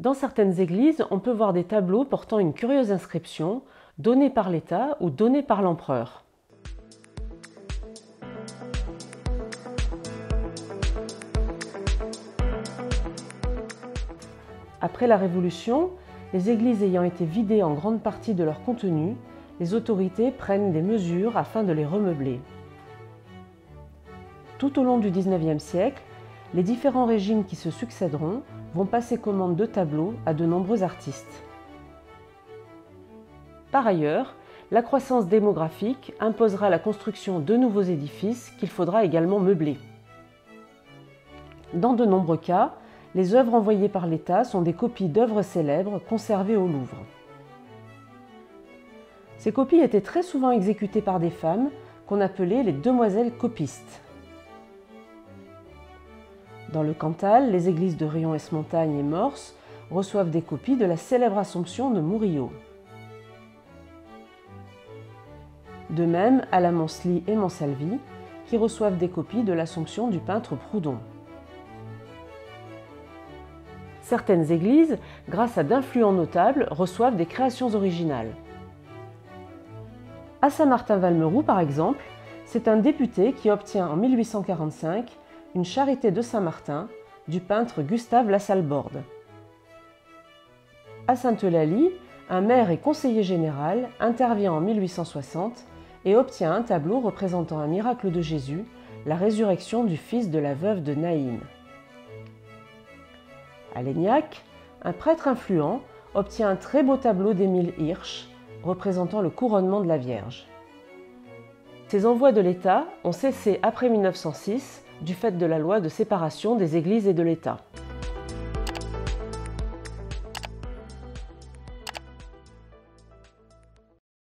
Dans certaines églises, on peut voir des tableaux portant une curieuse inscription « Donné par l'État » ou « Donné par l'empereur ». Après la Révolution, les églises ayant été vidées en grande partie de leur contenu, les autorités prennent des mesures afin de les remeubler. Tout au long du XIXe siècle, les différents régimes qui se succéderont vont passer commande de tableaux à de nombreux artistes. Par ailleurs, la croissance démographique imposera la construction de nouveaux édifices qu'il faudra également meubler. Dans de nombreux cas, les œuvres envoyées par l'État sont des copies d'œuvres célèbres conservées au Louvre. Ces copies étaient très souvent exécutées par des femmes qu'on appelait les demoiselles copistes. Dans le Cantal, les églises de Rion-Esmontagne et Morse reçoivent des copies de la célèbre Assomption de Murillo. De même à la Moncely et Monsalvi, qui reçoivent des copies de l'Assomption du peintre Proudhon. Certaines églises, grâce à d'influents notables, reçoivent des créations originales. À Saint-Martin-Valmeroux, par exemple, c'est un député qui obtient en 1845 une charité de Saint-Martin du peintre Gustave Lassalle-Borde. À Sainte-Eulalie, un maire et conseiller général intervient en 1860 et obtient un tableau représentant un miracle de Jésus, la résurrection du fils de la veuve de Naïm. À Laignac, un prêtre influent obtient un très beau tableau d'Émile Hirsch représentant le couronnement de la Vierge. Ces envois de l'État ont cessé après 1906 du fait de la loi de séparation des Églises et de l'État.